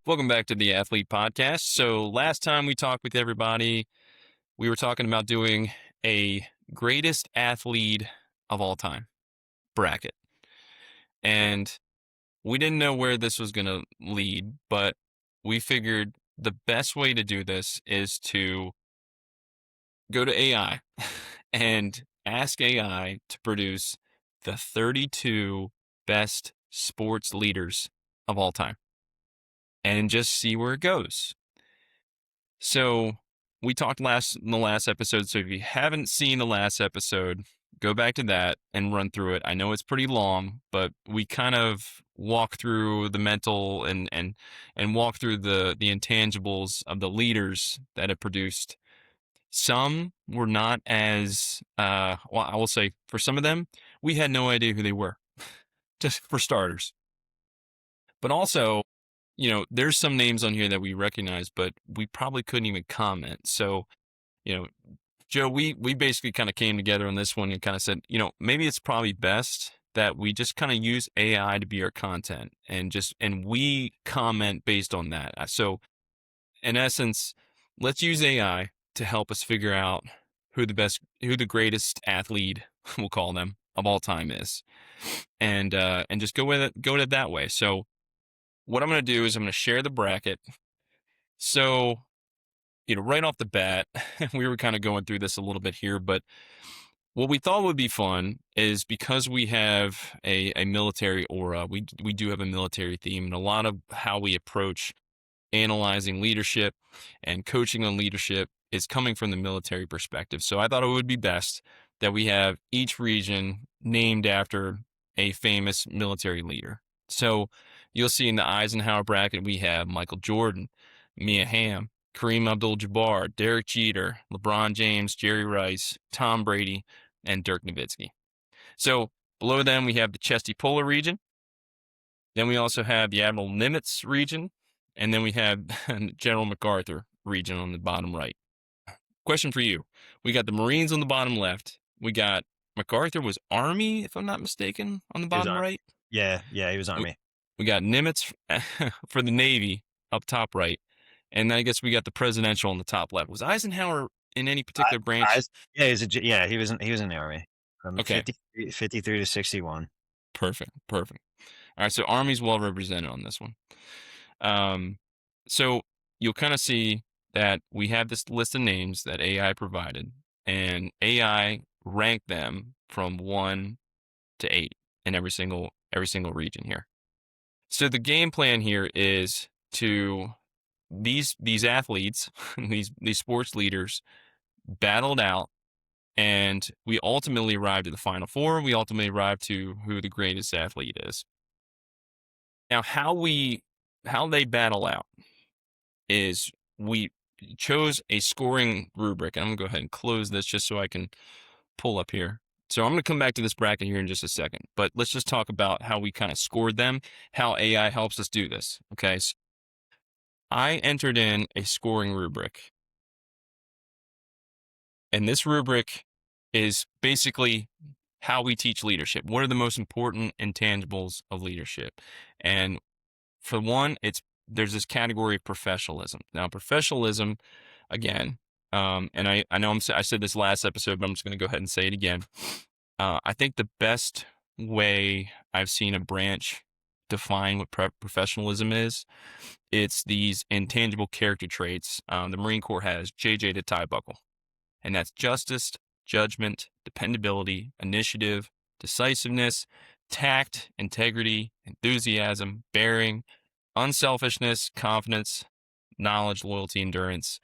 Welcome back to the Athlete Podcast. So last time we talked with everybody, we were talking about doing a greatest athlete of all time bracket. And we didn't know where this was going to lead, but we figured the best way to do this is to go to AI and ask AI to produce the 32 best sports leaders of all time and just see where it goes. So we talked in the last episode. So if you haven't seen the last episode, go back to that and run through it. I know it's pretty long, but we kind of walk through the mental and walk through the intangibles of the leaders that it produced. Some were not as well, I will say for some of them, we had no idea who they were, just for starters. But also, there's some names on here that we recognize, but we probably couldn't even comment. So, Joe, we basically kind of came together on this one and kind of said, maybe it's probably best that we just kind of use AI to be our content and we comment based on that. So in essence, let's use AI to help us figure out who the greatest athlete, we'll call them, of all time is. And just go with it that way. So what I'm going to do is I'm going to share the bracket. So, right off the bat, we were kind of going through this a little bit here, but what we thought would be fun is because we have a military aura, we do have a military theme, and a lot of how we approach analyzing leadership and coaching on leadership is coming from the military perspective. So I thought it would be best that we have each region named after a famous military leader. So you'll see in the Eisenhower bracket, we have Michael Jordan, Mia Hamm, Kareem Abdul-Jabbar, Derek Jeter, LeBron James, Jerry Rice, Tom Brady, and Dirk Nowitzki. So below them, we have the Chesty Puller region. Then we also have the Admiral Nimitz region. And then we have General MacArthur region on the bottom right. Question for you. We got the Marines on the bottom left. We got MacArthur was Army, if I'm not mistaken, on the bottom right. Yeah, he was Army. We got Nimitz for the Navy up top right. And then I guess we got the presidential on the top left. Was Eisenhower in any particular branch? He was in the Army from Okay. 53 to 61. Perfect. All right, so Army's well represented on this one. So you'll kind of see that we have this list of names that AI provided, and AI ranked them from 1 to 8 in every single region here. So the game plan here is to these athletes, these sports leaders battled out, and we ultimately arrived to the Final Four. We ultimately arrived to who the greatest athlete is. Now, how they battle out is we chose a scoring rubric. And I'm going to go ahead and close this just so I can pull up here. So I'm going to come back to this bracket here in just a second. But let's just talk about how we kind of scored them, how AI helps us do this. Okay. So I entered in a scoring rubric. And this rubric is basically how we teach leadership. What are the most important intangibles of leadership? And for one, there's this category of professionalism. Now, professionalism, again, and I know I said this last episode, but I'm just going to go ahead and say it again. I think the best way I've seen a branch define what professionalism is, it's these intangible character traits. The Marine Corps has JJ to tie buckle, and that's justice, judgment, dependability, initiative, decisiveness, tact, integrity, enthusiasm, bearing, unselfishness, confidence, knowledge, loyalty, endurance.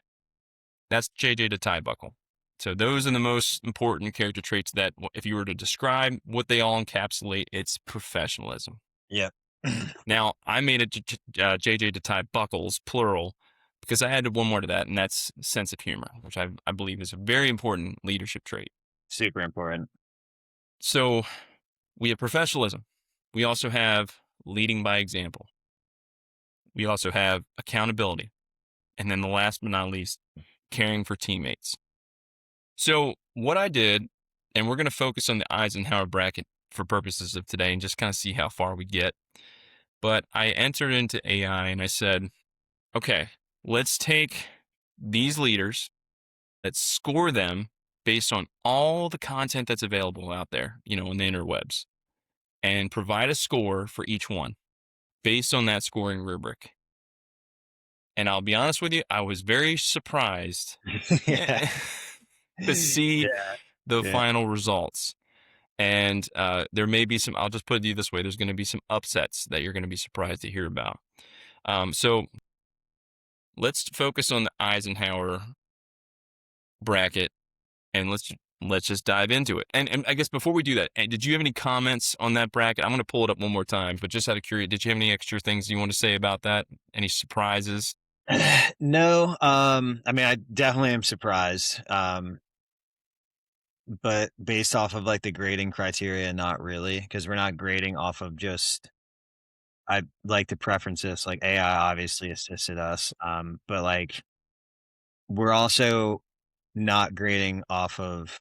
That's JJ to tie buckle. So those are the most important character traits that if you were to describe what they all encapsulate, it's professionalism. Yeah. Now, I made it JJ to tie buckles, plural, because I added one more to that, and that's sense of humor, which I believe is a very important leadership trait. Super important. So we have professionalism. We also have leading by example. We also have accountability. And then the last but not least, caring for teammates. So what I did, and we're going to focus on the Eisenhower bracket for purposes of today and just kind of see how far we get. But I entered into AI and I said, Okay, let's take these leaders, let's score them based on all the content that's available out there, on the interwebs, and provide a score for each one based on that scoring rubric. And I'll be honest with you, I was very surprised Yeah, to see yeah, the yeah. final results. And there may be some, I'll just put it this way, there's going to be some upsets that you're going to be surprised to hear about. So let's focus on the Eisenhower bracket, and let's just dive into it. And I guess before we do that, did you have any comments on that bracket? I'm going to pull it up one more time, but just out of curiosity, did you have any extra things you want to say about that? Any surprises? No, I mean, I definitely am surprised, but based off of, like, the grading criteria, not really, because 'cause we're not grading off of just I like to preference this, like, AI obviously assisted us, but, like, we're also not grading off of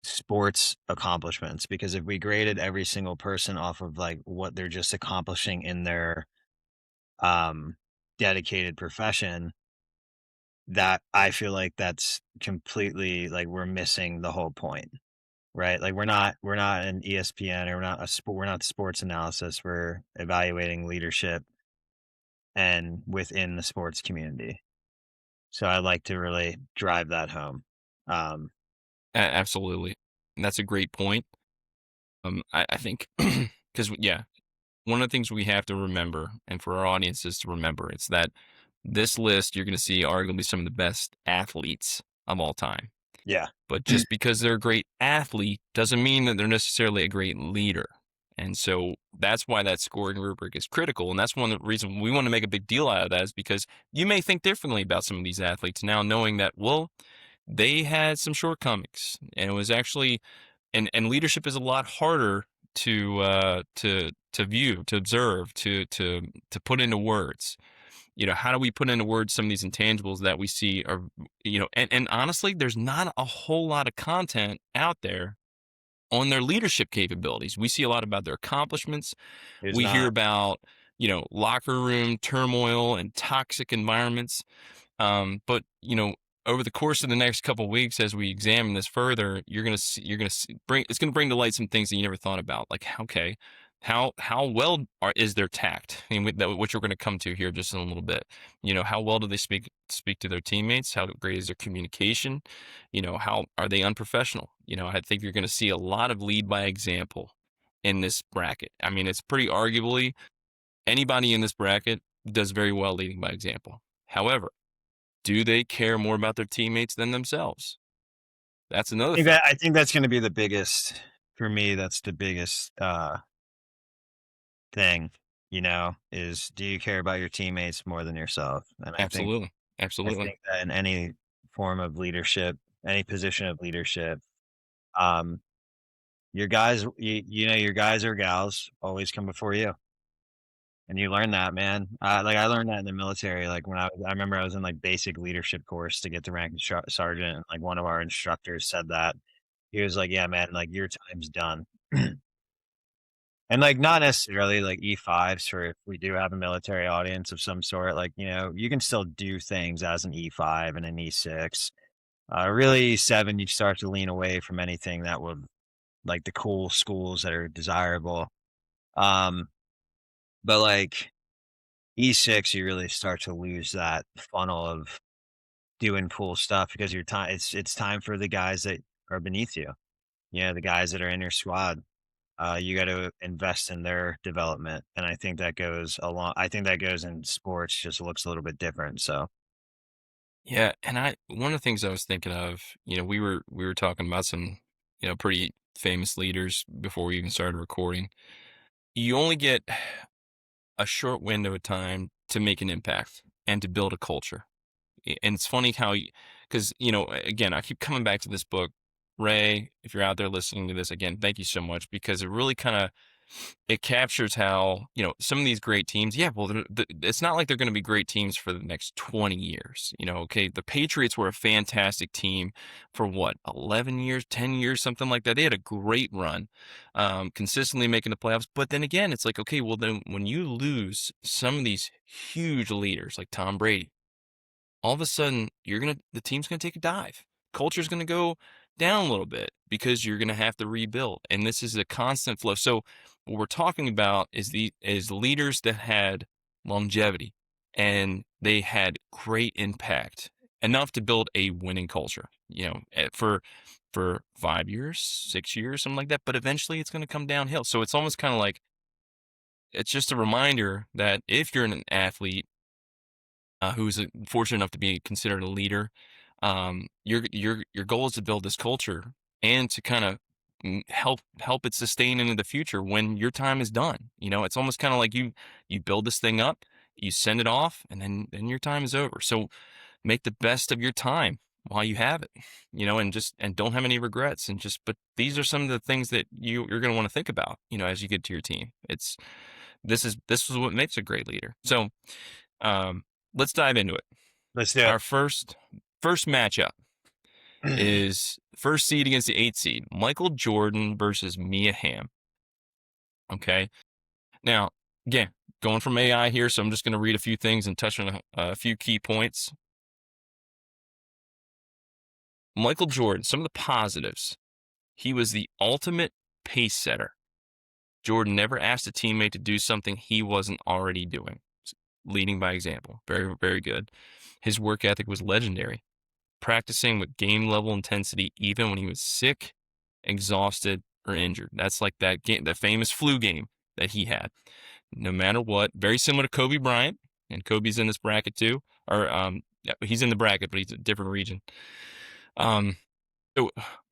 sports accomplishments, because if we graded every single person off of, like, what they're just accomplishing in their, um, dedicated profession, that I feel like that's completely like, we're missing the whole point, right? Like, we're not an ESPN, or we're not sports analysis, we're evaluating leadership and within the sports community. So I like to really drive that home. Um, Absolutely. And that's a great point. I think because yeah, one of the things we have to remember, and for our audiences to remember, it's that this list you're going to see arguably some of the best athletes of all time. yeah. But just because they're a great athlete doesn't mean that they're necessarily a great leader. And so that's why that scoring rubric is critical. And that's one of the reasons we want to make a big deal out of that, is because you may think differently about some of these athletes now, knowing that, well, they had some shortcomings, and it was actually, and leadership is a lot harder to view, to observe, to put into words. How do we put into words some of these intangibles that we see are, and honestly, there's not a whole lot of content out there on their leadership capabilities. We see a lot about their accomplishments. There's We hear not. about, locker room turmoil and toxic environments. But over the course of the next couple of weeks, as we examine this further, you're gonna bring it's gonna bring to light some things that you never thought about. Like, okay, how well is their tact? I mean, which we're going to come to here just in a little bit. How well do they speak to their teammates? How great is their communication? How are they unprofessional? I think you're going to see a lot of lead by example in this bracket. I mean, it's pretty arguably anybody in this bracket does very well leading by example. However, do they care more about their teammates than themselves? That's another thing. I think that's gonna be the biggest for me, that's the biggest, thing, is do you care about your teammates more than yourself? And Absolutely. I Absolutely. think that in any form of leadership, any position of leadership, um, your guys or gals always come before you, and you learn that, man. Like, I learned that in the military, like, I remember I was in, like, basic leadership course to get to rank sergeant, and, like, one of our instructors said that. He was like, "Yeah, man, like, your time's done." And, like, not necessarily, like, E5s, for if we do have a military audience of some sort, like, you can still do things as an E5 and an E6. Really, E7, you start to lean away from anything that would, like, the cool schools that are desirable. Um, but, like, E6, you really start to lose that funnel of doing cool stuff, because your time it's time for the guys that are beneath you, the guys that are in your squad. You got to invest in their development, and I think that goes in sports, just looks a little bit different. So Yeah, and one of the things I was thinking of, we were talking about some, pretty famous leaders before we even started recording. You only get a short window of time to make an impact and to build a culture. And it's funny how, because again, I keep coming back to this book. Ray, if you're out there listening to this again, thank you so much, because it really kind of it captures how, some of these great teams, yeah, well, it's not like they're going to be great teams for the next 20 years. Okay, the Patriots were a fantastic team for what, 11 years, 10 years, something like that. They had a great run, consistently making the playoffs. But then again, it's like, okay, well, then when you lose some of these huge leaders like Tom Brady, all of a sudden the team's gonna take a dive. Culture's gonna go down a little bit because you're gonna have to rebuild. And this is a constant flow. So what we're talking about is leaders that had longevity and they had great impact, enough to build a winning culture, for 5 years, 6 years, something like that. But eventually it's gonna come downhill. So it's almost kind of like it's just a reminder that if you're an athlete who's fortunate enough to be considered a leader, your goal is to build this culture and to kind of help it sustain into the future when your time is done. It's almost kind of like you build this thing up, you send it off, and then your time is over. So make the best of your time while you have it, and don't have any regrets, but these are some of the things that you're going to want to think about, as you get to your team. This is what makes a great leader. So um, let's dive into it. Let's do it. Our first matchup is first seed against the 8th seed, Michael Jordan versus Mia Hamm. Okay. Now, again, going from AI here, so I'm just going to read a few things and touch on a few key points. Michael Jordan, some of the positives. He was the ultimate pace setter. Jordan never asked a teammate to do something he wasn't already doing. Leading by example. Very, very good. His work ethic was legendary, practicing with game level intensity even when he was sick, exhausted, or injured. That's like that game, the famous flu game that he had. No matter what, very similar to Kobe Bryant, and Kobe's in this bracket too. Or yeah, he's in the bracket, but he's a different region. So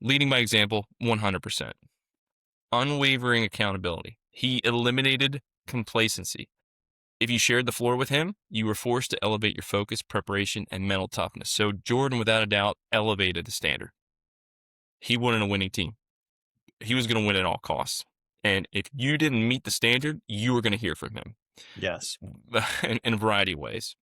leading by example, 100%. Unwavering accountability. He eliminated complacency. If you shared the floor with him, you were forced to elevate your focus, preparation, and mental toughness. So Jordan, without a doubt, elevated the standard. He wanted a winning team. He was going to win at all costs. And if you didn't meet the standard, you were going to hear from him. Yes. In a variety of ways.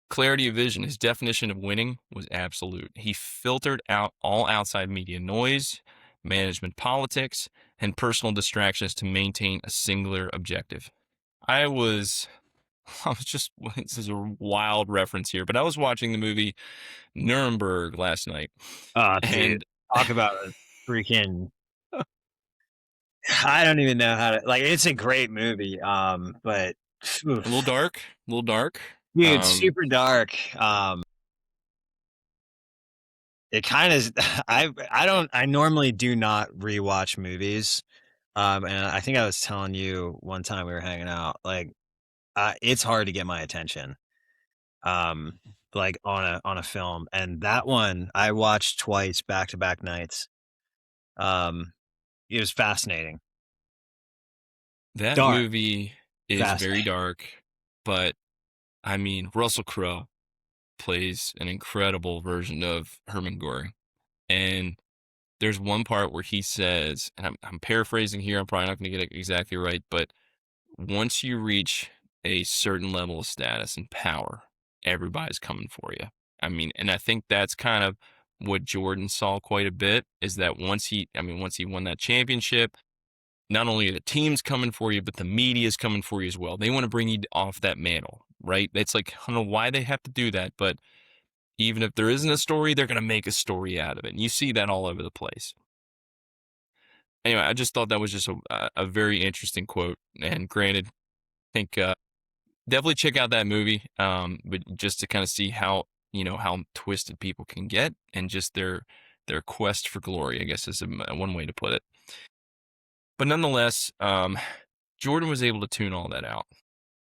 Clarity of vision. His definition of winning was absolute. He filtered out all outside media noise, management politics, and personal distractions to maintain a singular objective. I was just, this is a wild reference here, but I was watching the movie Nuremberg last night. Oh, dude, And talk about a freaking I don't even know how to like, it's a great movie, but a little dark, dude, super dark. It kind of I normally do not rewatch movies. And I think I was telling you one time we were hanging out, like, it's hard to get my attention, um, like on a film. And that one I watched twice back to back nights. Um, it was fascinating. that Dark, movie is very fascinating. dark, but I mean, Russell Crowe plays an incredible version of Herman Goring. And there's one part where he says, and I'm paraphrasing here, I'm probably not going to get it exactly right, but once you reach a certain level of status and power, everybody's coming for you. I mean, and I think that's kind of what Jordan saw quite a bit, is that once he won that championship, not only are the teams coming for you, but the media is coming for you as well. They want to bring you off that mantle, right? It's like, I don't know why they have to do that, but even if there isn't a story, they're going to make a story out of it. And you see that all over the place. Anyway, I just thought that was just a very interesting quote. And granted, I think definitely check out that movie, but just to kind of see how twisted people can get, and just their quest for glory, I guess is one way to put it. But nonetheless, Jordan was able to tune all that out,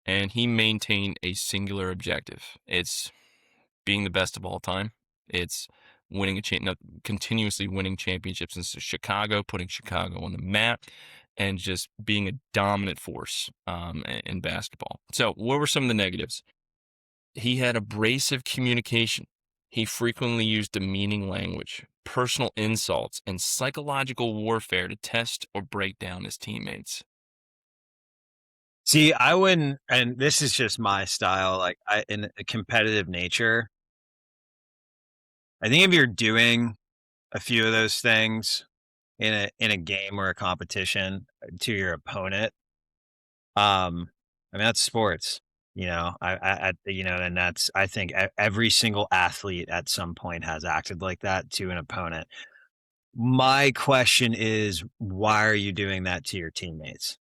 and he maintained a singular objective. It's being the best of all time. It's continuously winning championships in Chicago, putting Chicago on the map, and just being a dominant force in basketball. So what were some of the negatives? He had abrasive communication. He frequently used demeaning language, personal insults, and psychological warfare to test or break down his teammates. See, I wouldn't, and this is just my style, like in a competitive nature, I think if you're doing a few of those things in a game or a competition to your opponent, I mean that's sports, and that's I think every single athlete at some point has acted like that to an opponent. My question is, why are you doing that to your teammates?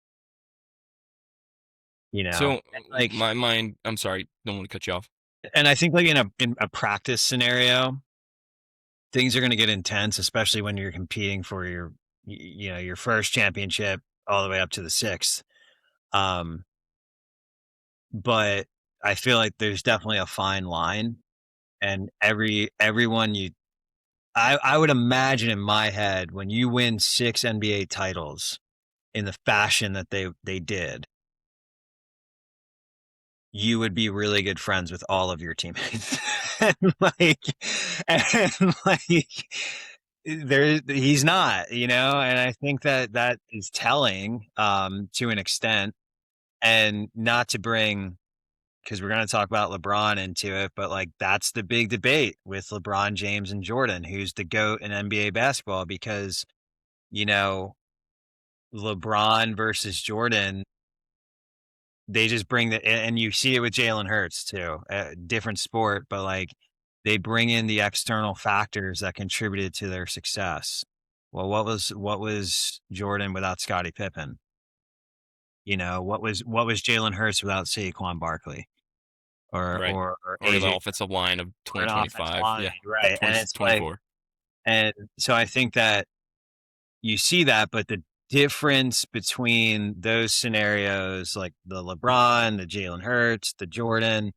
So, And like, my mind, I'm sorry, don't want to cut you off. and I think like in a practice scenario, things are going to get intense, especially when you're competing for your first championship all the way up to the sixth. Um, but I feel like there's definitely a fine line, and everyone I would imagine in my head when you win 6 NBA titles in the fashion that they did, you would be really good friends with all of your teammates. and like and like he's not, and I think that that is telling to an extent, and not to bring, because we're going to talk about LeBron into it, but like that's the big debate with LeBron James and Jordan, who's the GOAT in NBA basketball, because you know LeBron versus Jordan, they just bring and you see it with Jalen Hurts too, different sport, but like they bring in the external factors that contributed to their success. Well, what was Jordan without Scottie Pippen? What was Jalen Hurts without Saquon Barkley or Right. Or the AJ offensive line of or an offensive 2025. line, Yeah. right? And 20, it's like, 24. and so I think that you see that, but the difference between those scenarios, like the LeBron, the Jalen Hurts, the Jordan,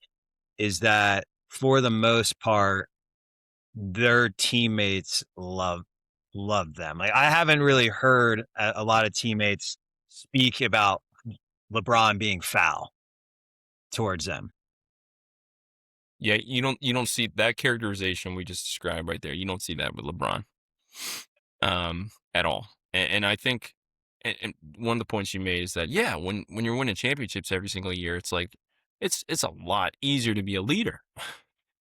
is that for the most part, their teammates love them. Like I haven't really heard a lot of teammates speak about LeBron being foul towards them. Yeah, you don't see that characterization we just described right there. You don't see that with LeBron, at all. And I think, and one of the points you made is that, yeah, when you're winning championships every single year, it's like it's a lot easier to be a leader.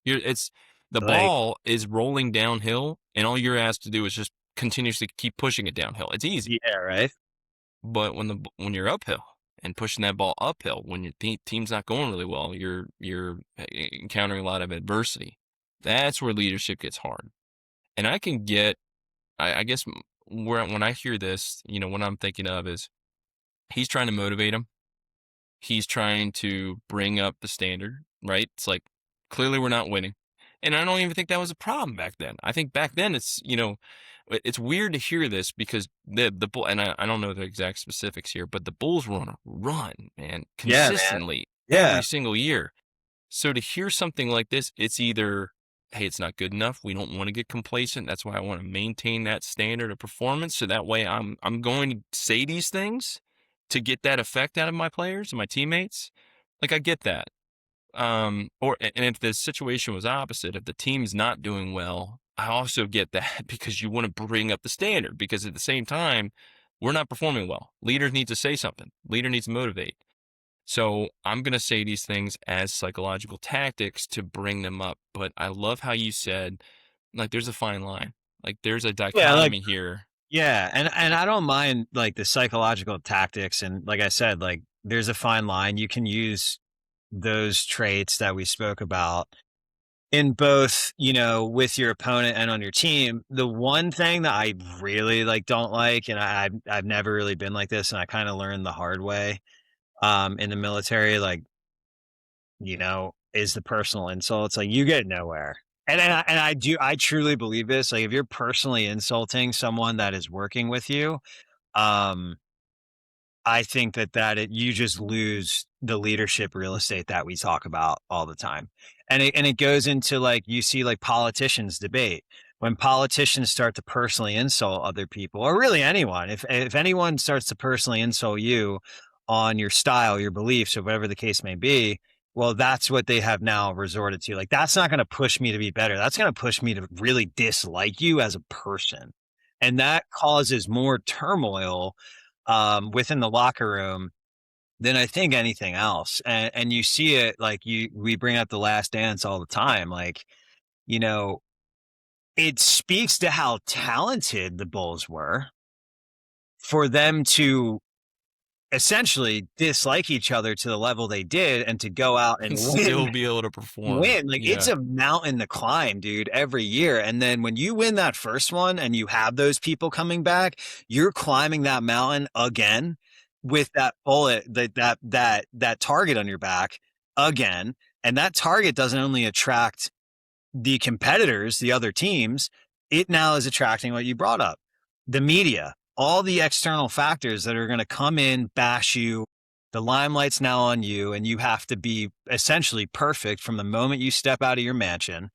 It's the Like, ball is rolling downhill, and all you're asked to do is just continuously keep pushing it downhill. It's easy. yeah, right. But when you're uphill and pushing that ball uphill, when your team's not going really well, you're encountering a lot of adversity. That's where leadership gets hard. And I can get, I guess, when I hear this, what I'm thinking of is he's trying to motivate him. He's trying to bring up the standard, right? It's like, clearly we're not winning. And I don't even think that was a problem back then. I think back then it's weird to hear this because the Bull, and I don't know the exact specifics here, but the Bulls were on a run, man, Yeah, man. consistently Yeah. every single year. So to hear something like this, it's either, hey, it's not good enough. We don't want to get complacent. That's why I want to maintain that standard of performance. So that way I'm going to say these things to get that effect out of my players and my teammates. Like I get that. And if the situation was opposite, if the team's not doing well, I also get that because you want to bring up the standard because at the same time, we're not performing well. Leaders need to say something. Leader needs to motivate. So I'm going to say these things as psychological tactics to bring them up. But I love how you said, like, there's a fine line. Like, there's a Yeah, like, dichotomy here. yeah, and I don't mind like the psychological tactics, and like I said, like there's a fine line. You can use those traits that we spoke about in both, with your opponent and on your team. The one thing that I really like don't like, and I've never really been like this, and I kind of learned the hard way in the military, like, is the personal insults. Like you get nowhere. And I truly believe this. Like if you're personally insulting someone that is working with you, um, I think you just lose the leadership real estate that we talk about all the time. And it goes into like you see like politicians debate. When politicians start to personally insult other people, or really anyone, if anyone starts to personally insult you on your style, your beliefs, or whatever the case may be, Well, that's what they have now resorted to. Like, that's not gonna push me to be better. That's gonna push me to really dislike you as a person. And that causes more turmoil, within the locker room than I think anything else. And you see it like we bring up The Last Dance all the time. Like, you know, it speaks to how talented the Bulls were for them to essentially dislike each other to the level they did and to go out and And win. still be able to perform. Win. Like, it's Yeah. a mountain to climb, dude, every year. And then when you win that first one and you have those people coming back, you're climbing that mountain again with that bullet, that target on your back again. And that target doesn't only attract the competitors, the other teams, it now is attracting what you brought up, the media, all the external factors that are going to come in, bash you. The limelight's now on you, and you have to be essentially perfect from the moment you step out of your mansion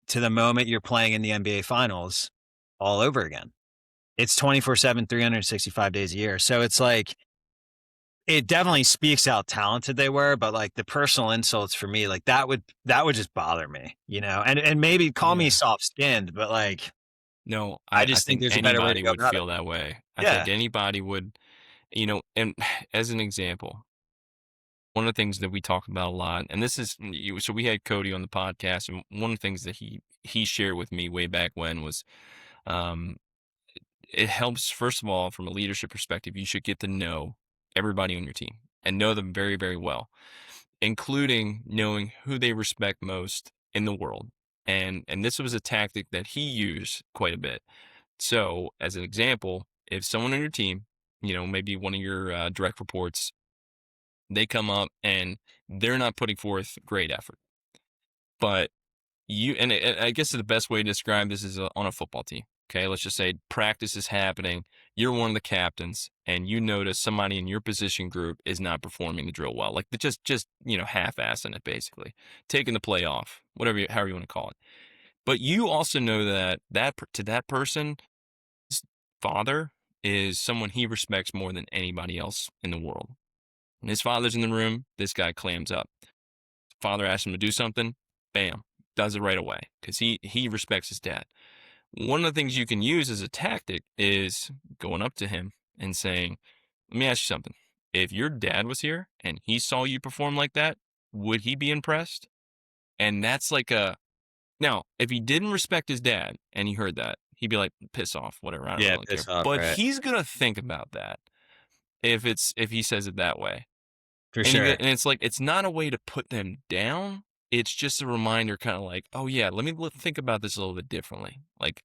to the moment you're playing in the NBA finals all over again. It's 24/7, 365 days a year. So it's like, it definitely speaks how talented they were, but like the personal insults for me, like that would just bother me, and maybe call me Yeah. soft skinned, but like, No, I I just think think there's a better way to anybody go would about it. feel that way. I Yeah. think anybody would, and as an example, one of the things that we talk about a lot, and this is so we had Cody on the podcast, and one of the things that he shared with me way back when was, um, it helps first of all from a leadership perspective. You should get to know everybody on your team and know them very very well, including knowing who they respect most in the world. And this was a tactic that he used quite a bit. So, as an example, if someone on your team, maybe one of your direct reports, they come up and they're not putting forth great effort, but I guess the best way to describe this is on a football team. Okay, let's just say practice is happening. You're one of the captains, and you notice somebody in your position group is not performing the drill well, like just half-assing it, basically taking the play off, however you want to call it. But you also know to that person, father is someone he respects more than anybody else in the world. When his father's in the room, this guy clams up. Father asks him to do something, bam, does it right away because he respects his dad. One of the things you can use as a tactic is going up to him and saying, "Let me ask you something. If your dad was here and he saw you perform like that, would he be impressed?" And that's like a now, if he didn't respect his dad and he heard that, he'd be like, piss off, whatever, I don't Yeah, really care. piss off, But right? he's gonna think about that if he says it that way. For And sure. it's like it's not a way to put them down. It's just a reminder, kind of like, oh yeah, let me think about this a little bit differently. Like,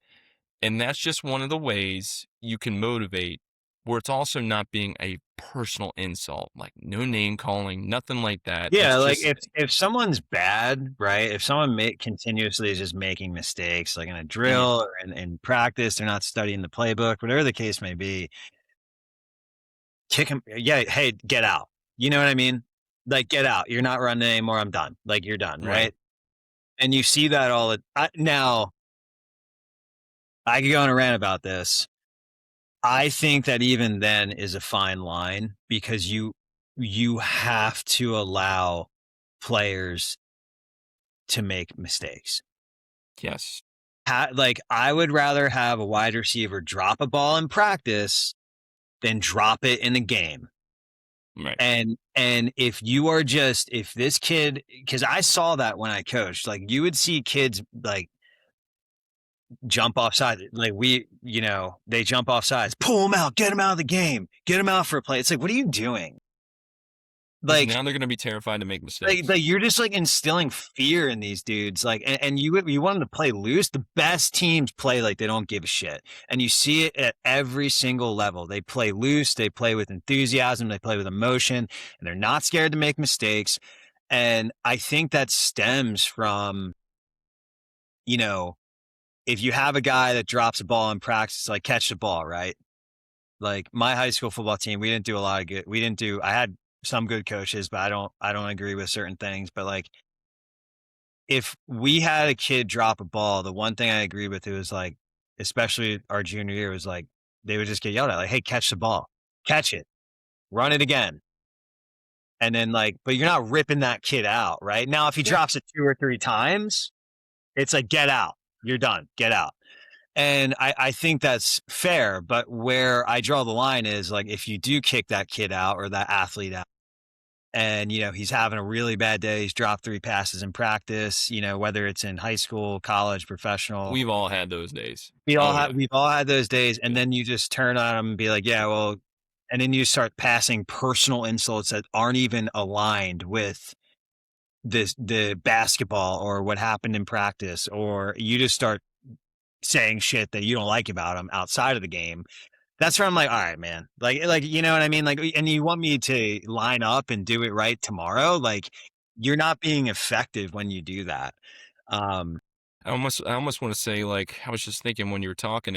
and that's just one of the ways you can motivate where it's also not being a personal insult, like no name calling, nothing like that. Yeah, It's like just if someone's bad, right? If someone continuously is just making mistakes, like in a yeah, drill or in practice, they're not studying the playbook, whatever the case may be, kick him. Yeah, hey, get out. You know what I mean? Like, get out. You're not running anymore. I'm done. Like, you're done, right. right? And you see that now. I could go on a rant about this. I think that even then is a fine line because you have to allow players to make mistakes. Yes. Like, I would rather have a wide receiver drop a ball in practice than drop it in a game. Right. And if this kid, because I saw that when I coached, like you would see kids like jump offside, like they jump off sides, pull them out, get them out of the game, get them out for a play. It's like, what are you doing? Because Like, now they're gonna be terrified to make like, mistakes. like you're just like instilling fear in these dudes. Like, and you want them to play loose. The best teams play like they don't give a shit, and you see it at every single level. They play loose. They play with enthusiasm. They play with emotion, and they're not scared to make mistakes. And I think that stems from, you know, if you have a guy that drops a ball in practice, like catch the ball, right? Like my high school football team, we didn't do a lot of good. We didn't do. I had some good coaches, but I don't agree with certain things. But like, if we had a kid drop a ball, the one thing I agree with, it was like, especially our junior year, was like they would just get yelled at, like, "Hey, catch the ball, catch it, run it again." and then like, but you're not ripping that kid out, right? Now, if he Yeah. drops it 2 or 3 times, it's like, get out. You're done. Get out. And I think that's fair, but where I draw the line is like if you do kick that kid out or that athlete out, and he's having a really bad day, he's dropped 3 passes in practice, whether it's in high school, college, professional. We've all had those days. We all Oh have yeah. we've all had those days, and Yeah. then you just turn on him and be like, yeah, well, and then you start passing personal insults that aren't even aligned with the basketball or what happened in practice, or you just start saying shit that you don't like about him outside of the game. That's where I'm like, all right, man. Like, you know what I mean? Like, and you want me to line up and do it right tomorrow? Like, you're not being effective when you do that. Um, I almost want to say, like, I was just thinking when you were talking,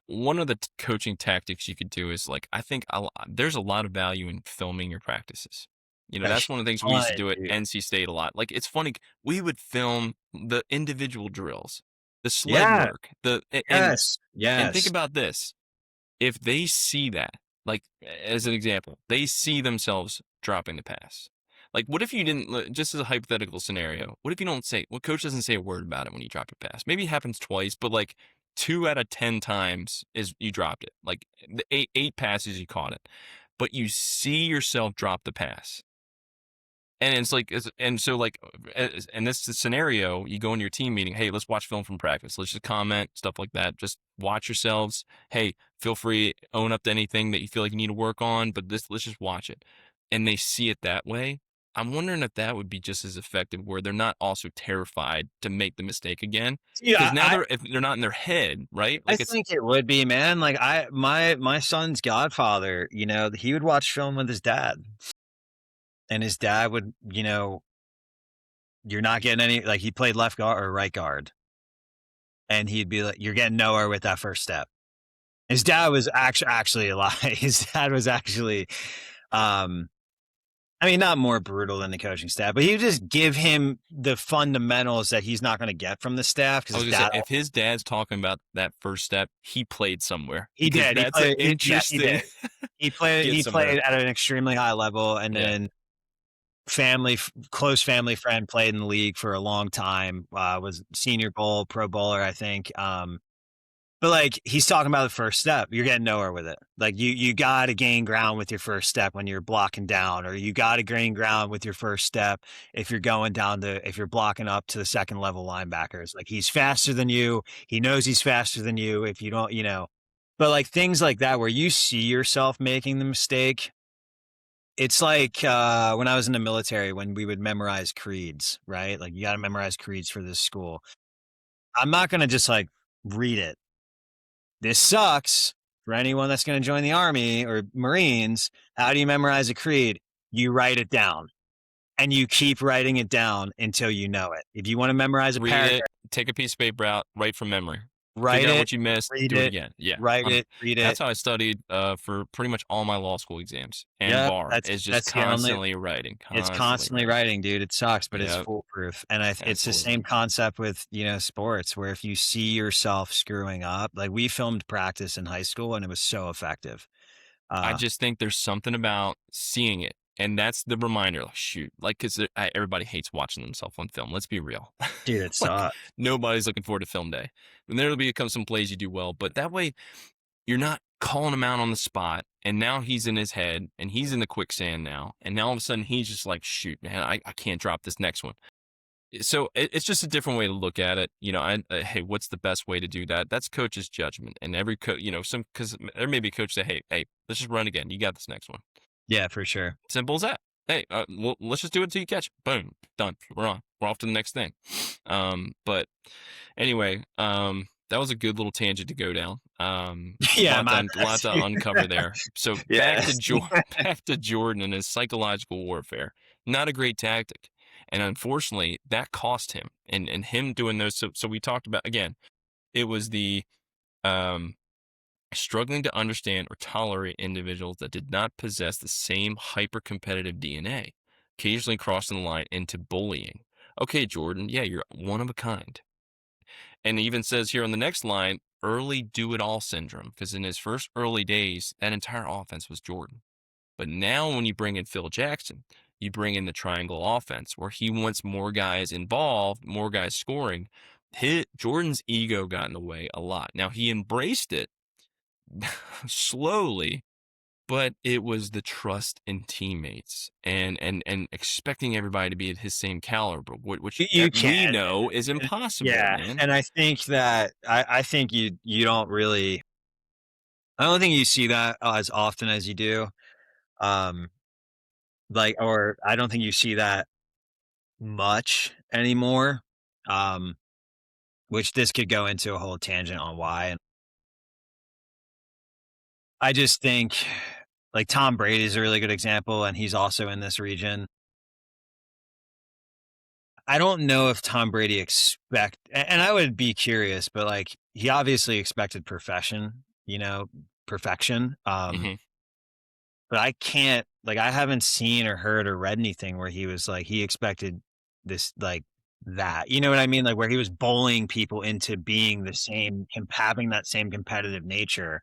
one of the coaching tactics you could do is like, I think there's a lot of value in filming your practices. a That's one of the things we used to ton, do at dude. NC State a lot. Like, it's funny, we would film the individual drills, the sled Yeah. work, Yes. and think Yes. about this. If they see that, like, as an example, they see themselves dropping the pass. Like, what if you didn't, just as a hypothetical scenario, what if you don't say, well, coach doesn't say a word about it when you drop your pass? Maybe it happens twice, but like 2 out of 10 times is you dropped it. Like the eight passes, you caught it, but you see yourself drop the pass. And it's like, and so like, and this scenario, you go into your team meeting. Hey, let's watch film from practice. Let's just comment stuff like that. Just watch yourselves. Hey, feel free own up to anything that you feel like you need to work on. But let's just watch it, and they see it that way. I'm wondering if that would be just as effective, where they're not also terrified to make the mistake again, because Yeah, now if they're not in their head, right? I Like it's think it would be, man. Like my son's godfather, he would watch film with his dad. And his dad would, you're not getting any, like he played left guard or right guard. And he'd be like, you're getting nowhere with that first step. His dad was actually alive. His dad was actually, um, I mean, not more brutal than the coaching staff, but he would just give him the fundamentals that he's not going to get from the staff I because was his gonna say, dad, if his dad's talking about that first step, he played somewhere, he because did. He that's an played, yeah, he interesting did. He played, get he somewhere. played at an extremely high level, and Yeah. then close family friend, played in the league for a long time, was Senior Bowl, Pro Bowler, I think. But like he's talking about the first step, you're getting nowhere with it. Like you got to gain ground with your first step when you're blocking down, or you got to gain ground with your first step if you're going down to if you're blocking up to the second level linebackers. Like he's faster than you. He knows he's faster than you. If you don't, but like things like that where you see yourself making the mistake. It's like when I was in the military, when we would memorize creeds, right? Like you got to memorize creeds for this school. I'm not going to just like read it. This sucks for anyone that's going to join the army or Marines. How do you memorize a creed? You write it down, and you keep writing it down until you know it. If you want to memorize a Read it, paragraph, take a piece of paper out, write from memory. write Figure out it, what you missed, read do it it, again. Yeah, write it, read that's it. how I studied for pretty much all my law school exams and Yeah, bar. Is just that's the only. constantly writing, It's constantly constantly writing. writing, dude. It sucks, but it's Yeah, foolproof. And it's the absolutely. same concept with, sports where if you see yourself screwing up, like we filmed practice in high school and it was so effective. I Uh, just think there's something about seeing it, and that's the reminder. Like, shoot, like because everybody hates watching themselves on film. Let's be real. dude, it Like sucks. nobody's looking forward to film day. And there'll become some plays you do well, but that way you're not calling him out on the spot. And now he's in his head, and he's in the quicksand now. And now all of a sudden he's just like, shoot, man, I can't drop this next one. So it's just a different way to look at it. Hey, what's the best way to do that? That's coach's judgment. And every coach, because there may be a coach say, hey, let's just run again. You got this next one. Yeah, for sure. Simple as that. Hey, well, let's just do it until you catch it. Boom, done. We're on. We're off to the next thing. But anyway, that was a good little tangent to go down. Yeah, Lot to uncover there. So back yeah. to back to Jordan and his psychological warfare. Not a great tactic, and unfortunately, that cost him. And him doing those. So we talked about again. It was the um struggling to understand or tolerate individuals that did not possess the same hyper-competitive DNA, occasionally crossing the line into bullying. Okay, Jordan, yeah, you're one of a kind. And it even says here on the next line, early do-it-all syndrome, because in his first early days, that entire offense was Jordan. But now when you bring in Phil Jackson, you bring in the triangle offense where he wants more guys involved, more guys scoring. Jordan's ego got in the way a lot. Now he embraced it slowly, but it was the trust in teammates and expecting everybody to be at his same caliber, which You we can't. know is impossible, Yeah, man. and I think that I think you don't really I don't think you see that as often as you do. Um, like, or I don't think you see that much anymore. Um, which this could go into a whole tangent on why. And I just think like Tom Brady is a really good example, and he's also in this region. I don't know if Tom Brady and I would be curious, but like he obviously expected perfection. Hmm. But I can't like I haven't seen or heard or read anything where he was like he expected this like that. You know what I mean? Like where he was bullying people into being the same, having that same competitive nature.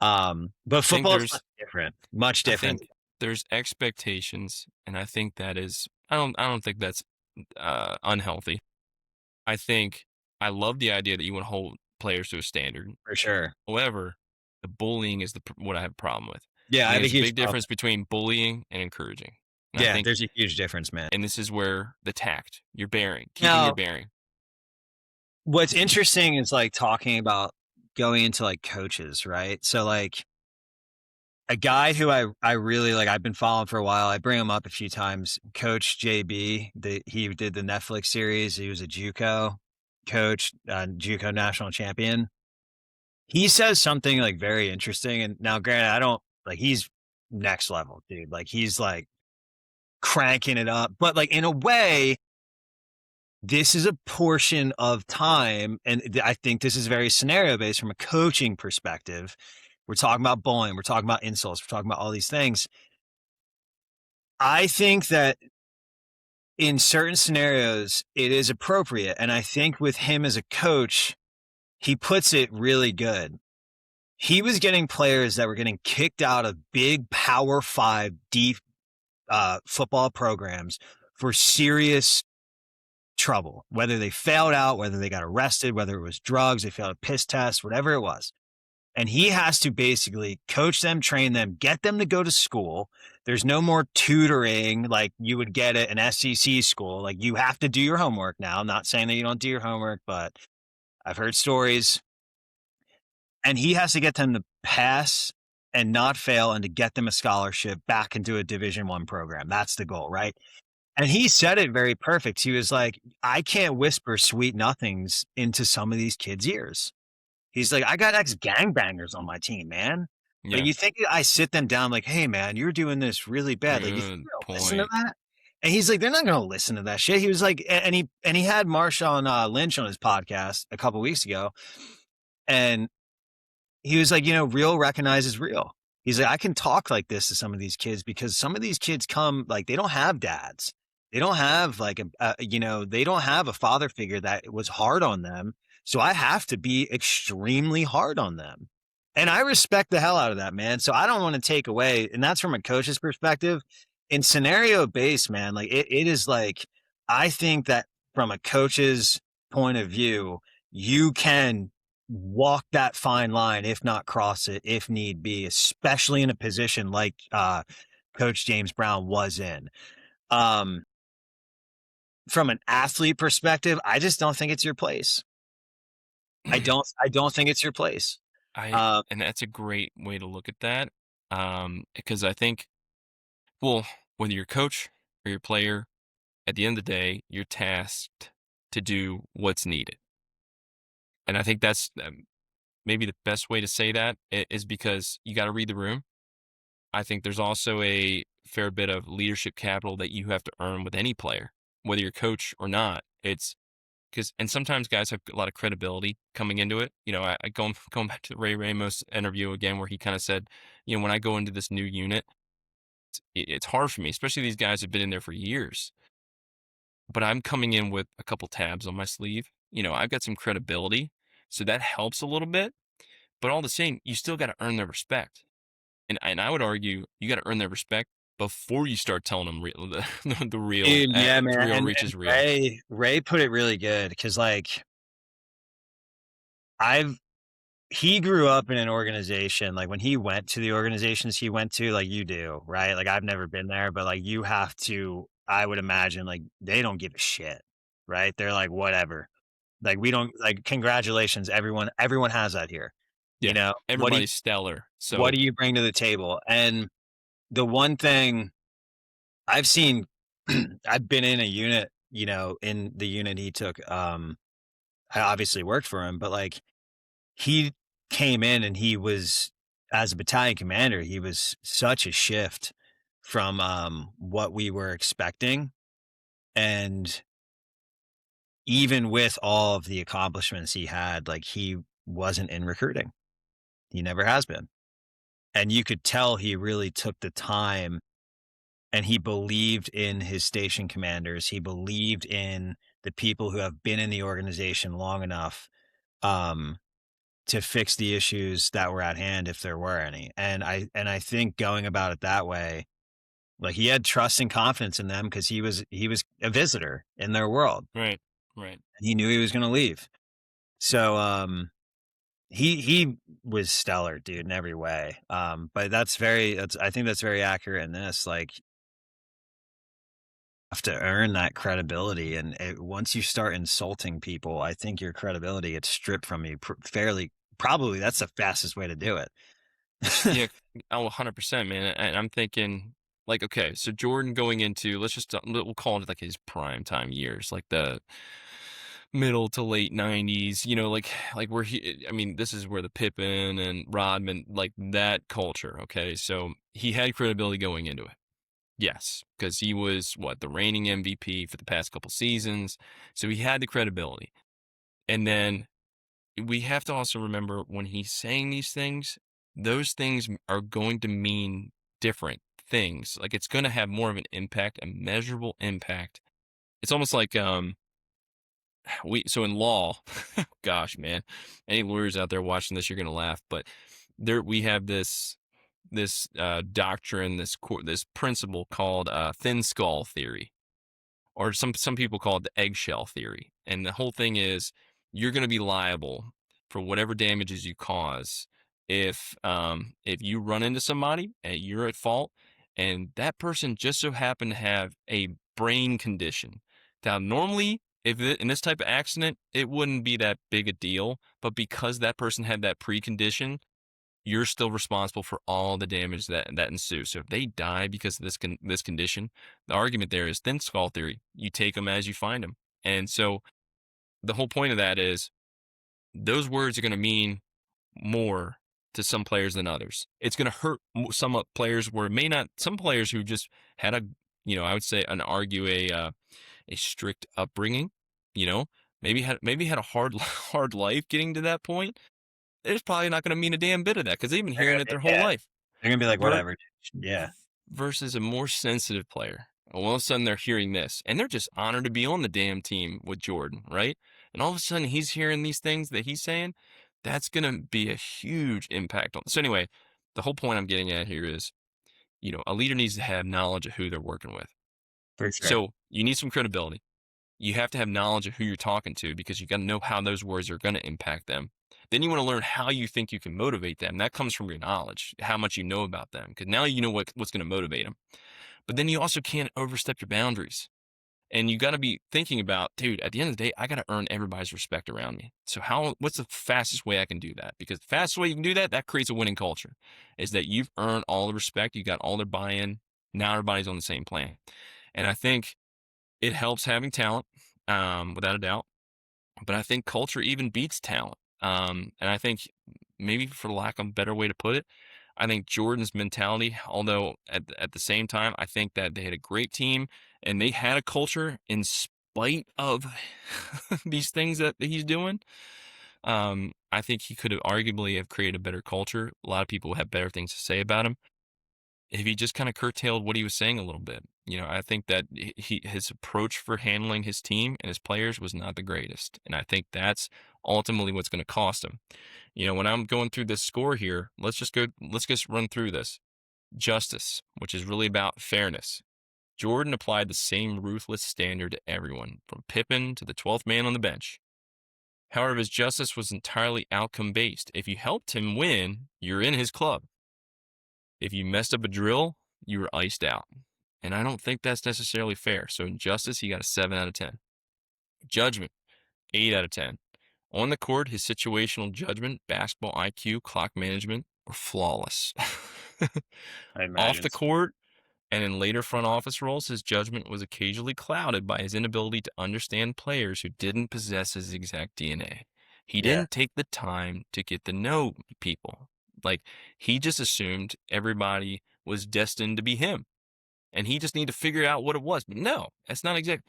But I think football is there's much I different think there's expectations, and I think that is I don't think that's unhealthy. I think I love the idea that you want to hold players to a standard. for sure. However, the bullying is what I have a problem with. Yeah, I I think have a there's a huge big problem. difference between bullying and encouraging. And I Yeah, think there's a huge difference, man. and this is where the tact, your bearing, keeping your Now, bearing. what's interesting is like talking about going into like coaches, right? So like a guy who I really like, I've been following for a while. I bring him up a few times. Coach JB, he did the Netflix series. He was a JUCO coach, JUCO national champion. He says something like very interesting. And now, granted, I don't like he's next level, dude. Like he's like cranking it up, but like in a way, this is a portion of time, and I think this is very scenario based from a coaching perspective. We're talking about bullying, we're talking about insults, we're talking about all these things. I think that in certain scenarios, it is appropriate. And I think with him as a coach, he puts it really good. He was getting players that were getting kicked out of big Power Five deep football programs for serious trouble, whether they failed out, whether they got arrested, whether it was drugs, they failed a piss test, whatever it was. And he has to basically coach them, train them, get them to go to school. There's no more tutoring like you would get at an SEC school. Like you have to do your homework now. I'm not saying that you don't do your homework, but I've heard stories. And he has to get them to pass and not fail and to get them a scholarship back into a Division 1 program. That's the goal, right? And he said it very perfect. He was like, I can't whisper sweet nothings into some of these kids' ears. He's like, I got ex gangbangers on my team, man. Like, Yeah, you think I sit them down, like, hey, man, you're doing this really bad. Like, you think good they're gonna listen to point. that? And he's like, they're not gonna listen to that shit. He was like, and he had Marshawn Lynch on his podcast a couple weeks ago, and he was like, real recognizes real. He's like, I can talk like this to some of these kids because some of these kids come like they don't have dads. They don't have like they don't have a father figure that was hard on them. So I have to be extremely hard on them. And I respect the hell out of that, man. So I don't want to take away, and that's from a coach's perspective. In scenario based, man, like it is like, I think that from a coach's point of view, you can walk that fine line, if not cross it, if need be, especially in a position like Coach James Brown was in. Um, from an athlete perspective, I just don't think it's your place. I don't think it's your place. I Uh, and that's a great way to look at that. Because I think, well, whether you're coach or your player, at the end of the day, you're tasked to do what's needed. And I think that's maybe the best way to say that is because you got to read the room. I think there's also a fair bit of leadership capital that you have to earn with any player, whether you're coach or not. It's because, and sometimes guys have a lot of credibility coming into it. I going back to the Ray Ramos interview again, where he kind of said, when I go into this new unit, it's hard for me, especially these guys have been in there for years. But I'm coming in with a couple tabs on my sleeve. I've got some credibility, so that helps a little bit. But all the same, you still got to earn their respect. And I would argue you got to earn their respect before you start telling them Dude, yeah, the man, real reach and is real. Ray put it really good because like, I've he grew up in an organization, like, when he went to the organizations he went to, like you do, right? Like, I've never been there, but, like, you have to I would imagine, like, they don't give a shit, right? They're like, "Whatever." Like, we don't like, "Congratulations, everyone has that here." You Yeah, know? everybody's stellar. What So do you bring to the table? And the one thing I've seen I've been in a unit, in the unit he took, I obviously worked for him, but, like, he came in and he was as a battalion commander, he was such a shift from, what we were expecting, and even with all of the accomplishments he had, like, he wasn't in recruiting. He never has been, and you could tell he really took the time, and he believed in his station commanders, he believed in the people who have been in the organization long enough, um, to fix the issues that were at hand if there were any. And I think going about it that way, like he had trust and confidence in them because he was a visitor in their world. right, right. He knew he was gonna leave. So he was stellar, dude, in every way. But that's I think that's very accurate in this. Like you have to earn that credibility and once you start insulting people, I think your credibility gets stripped from you fairly probably that's the fastest way to do it. Yeah, oh, 100%, man. And I'm thinking, like, okay, so Jordan going into, let's just, we'll call it like his prime time years, like the middle to late 90s, like where I mean, this is where the Pippen and Rodman, like that culture, okay? So he had credibility going into it. Yes, because he was what, the reigning MVP for the past couple seasons. So he had the credibility. And then we have to also remember when he's saying these things, those things are going to mean different things. Like it's going to have more of an impact, a measurable impact. It's almost like we so in law, gosh, man, any lawyers out there watching this, you're going to laugh, but there we have this doctrine, this principle called thin skull theory, or some people call it the eggshell theory. And the whole thing is you're going to be liable for whatever damages you cause if you run into somebody and you're at fault, and that person just so happened to have a brain condition. Now, normally, in this type of accident, it wouldn't be that big a deal, but because that person had that precondition, you're still responsible for all the damage that ensues. So if they die because of this condition, the argument there is thin skull theory. You take them as you find them. And so the whole point of that is those words are going to mean more to some players than others. It's going to hurt some players where it may not. Some players who just had I would say a strict upbringing, you know, maybe had a hard hard life getting to that point. It's probably not going to mean a damn bit of that because they've been hearing it their whole Yeah, life. they're gonna be like, Ver- "Whatever." Yeah, versus a more sensitive player. All of a sudden they're hearing this and they're just honored to be on the damn team with Jordan, right? And all of a sudden he's hearing these things that he's saying. That's going to be a huge impact on. So anyway, the whole point I'm getting at here is, a leader needs to have knowledge of who they're working with. for sure. So you need some credibility. You have to have knowledge of who you're talking to because you got to know how those words are going to impact them. Then you want to learn how you think you can motivate them. That comes from your knowledge, how much you know about them, because now you know what's going to motivate them. But then you also can't overstep your boundaries. And you got to be thinking about, dude, at the end of the day, I got to earn everybody's respect around me. So what's the fastest way I can do that? Because the fastest way you can do that, that creates a winning culture, is that you've earned all the respect, you got all their buy-in. Now everybody's on the same plan. And I think it helps having talent, without a doubt. But I think culture even beats talent. And I think maybe for lack of a better way to put it, I think Jordan's mentality, although at the same time, I think that they had a great team and they had a culture in spite of these things that he's doing. I think he could have arguably have created a better culture. A lot of people have better things to say about him if he just kind of curtailed what he was saying a little bit. I think that his approach for handling his team and his players was not the greatest, and I think that's ultimately what's going to cost him. When I'm going through this score here, let's just run through this. Justice, which is really about fairness. Jordan applied the same ruthless standard to everyone, from Pippen to the 12th man on the bench. However, his justice was entirely outcome based. If you helped him win, you're in his club. If you messed up a drill, you were iced out. And I don't think that's necessarily fair. So in justice, he got a 7 out of 10. Judgment, 8 out of 10. On the court, his situational judgment, basketball IQ, clock management were flawless. I Off imagine the so. court, and in later front office roles, his judgment was occasionally clouded by his inability to understand players who didn't possess his exact DNA. He Yeah, didn't take the time to get to know people. Like, he just assumed everybody was destined to be him. And he just needed to figure out what it was. But no, that's not exact.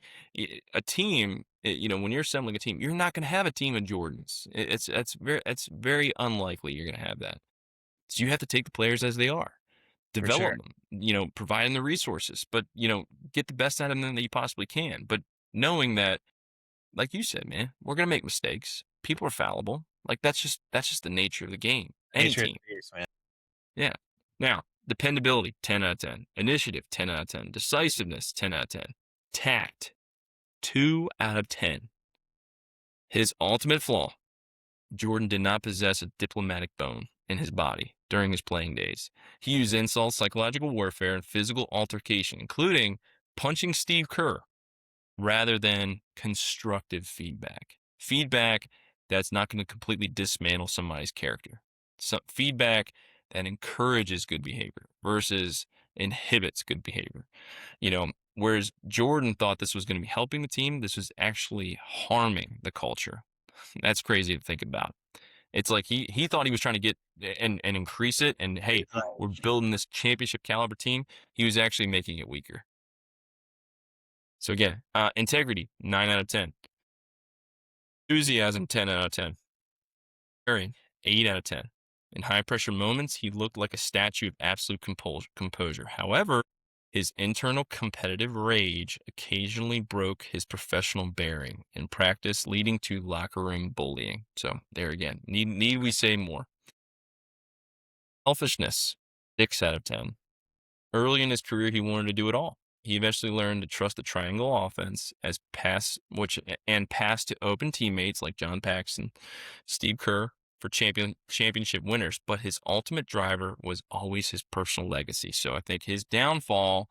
A team, when you're assembling a team, you're not going to have a team of Jordans. It's very unlikely you're going to have that. So you have to take the players as they are, for develop sure. them, providing the resources, but, get the best out of them that you possibly can. But knowing that, like you said, man, we're going to make mistakes. People are fallible. Like that's just the nature of the game. Any Nature of team. the beast, man. Yeah. Now, dependability, 10 out of 10. Initiative, 10 out of 10. Decisiveness, 10 out of 10. Tact, 2 out of 10. His ultimate flaw, Jordan did not possess a diplomatic bone in his body during his playing days. He used insults, psychological warfare, and physical altercation, including punching Steve Kerr, rather than constructive feedback. Feedback that's not going to completely dismantle somebody's character. Feedback that encourages good behavior versus inhibits good behavior. Whereas Jordan thought this was going to be helping the team, this was actually harming the culture. That's crazy to think about. It's like he thought he was trying to get and increase it, and hey, Like, we're building this championship caliber team. He was actually making it weaker. So again, integrity, 9 out of 10. Enthusiasm, 10 out of 10. Caring, 8 out of 10. In high pressure moments, he looked like a statue of absolute composure. However, his internal competitive rage occasionally broke his professional bearing in practice, leading to locker room bullying. So there again, need we say more? Selfishness, 6 out of 10. Early in his career, he wanted to do it all. He eventually learned to trust the triangle offense and pass to open teammates like John Paxson, Steve Kerr for championship winners. But his ultimate driver was always his personal legacy. So I think his downfall,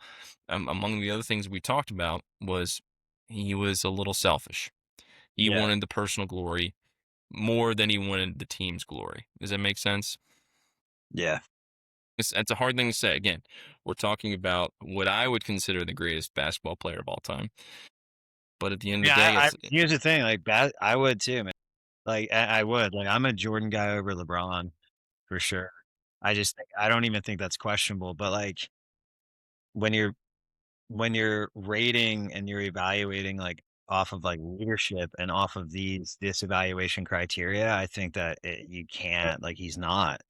among the other things we talked about, was he was a little selfish. He yeah, wanted the personal glory more than he wanted the team's glory. Does that make sense? yeah. That's a hard thing to say. Again, we're talking about what I would consider the greatest basketball player of all time. But at the end of Yeah, the day, here's the thing, like, I would too, man. Like, I would, like, I'm a Jordan guy over LeBron for sure. I don't even think that's questionable, but, like, when you're when you're rating and you're evaluating, like, off of, like, leadership and off of this evaluation criteria, I think that you can't, like, he's not.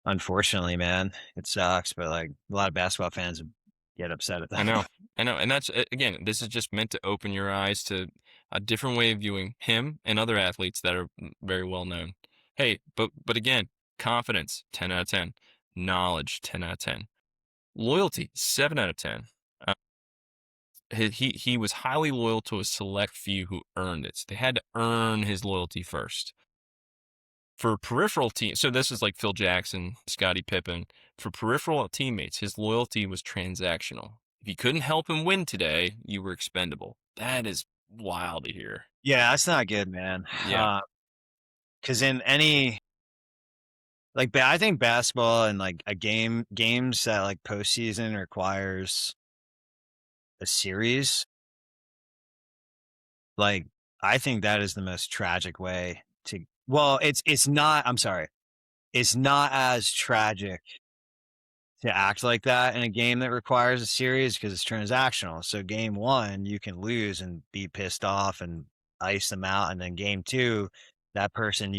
Unfortunately, man, it sucks, but, like, a lot of basketball fans get upset at I that. know, I know, and again, this is just meant to open your eyes to a different way of viewing him and other athletes that are very well known. Hey, but again, confidence, 10 out of 10. Knowledge, 10 out of 10. Loyalty, 7 out of 10. He was highly loyal to a select few who earned it. So they had to earn his loyalty first. For peripheral team, so this is like Phil Jackson, Scottie Pippen. For peripheral teammates, his loyalty was transactional. If you couldn't help him win today, you were expendable. That is wild to hear. Yeah, that's not good, man. Yeah, Because in any I think basketball and, like, games that, like, postseason requires a series, like, I think that is the most tragic way to well, it's not I'm sorry. It's not as tragic to act like that in a game that requires a series because it's transactional. So game 1, you can lose and be pissed off and ice them out, and then game 2, that person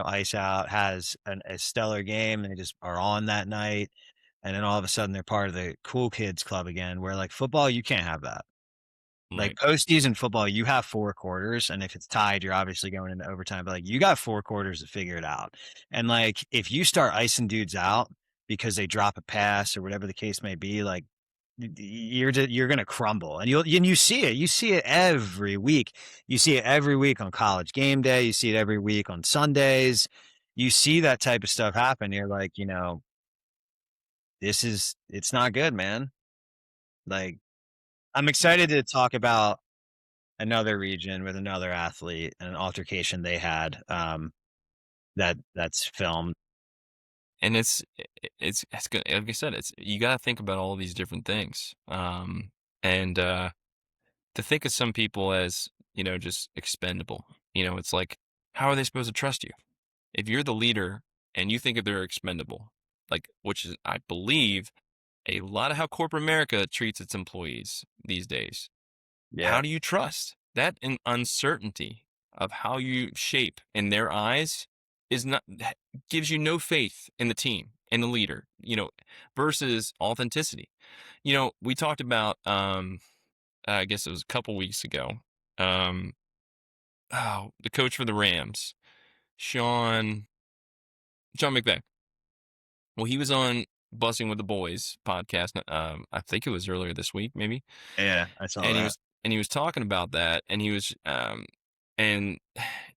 ice out has a stellar game, and they just are on that night, and then all of a sudden they're part of the cool kids club again, where, like, football, you can't have that. Like, Right. postseason football, you have 4 quarters, and if it's tied, you're obviously going into overtime, but, like, you got 4 quarters to figure it out, and, like, if you start icing dudes out because they drop a pass or whatever the case may be, like, you're gonna crumble, and you see it. You see it every week. You see it every week on College game day, you see it every week on Sundays. You see that type of stuff happen, you're like, it's not good, man. Like, I'm excited to talk about another region with another athlete and an altercation they had, that's filmed. And it's good. Like I said, it's you got to think about all these different things. And to think of some people as just expendable. It's like, how are they supposed to trust you if you're the leader and you think that they're expendable? Like, which is, I believe, a lot of how corporate America treats its employees these days. Yeah, How do you trust that uncertainty of how you shape in their eyes is not gives you no faith in the team and the leader, versus authenticity. We talked about I guess it was a couple weeks ago. Um the coach for the Rams, Sean McVay. Well, he was on Bussing with the Boys podcast. I think it was earlier this week, maybe. yeah, I saw and he that. was and he was talking about that, and he was and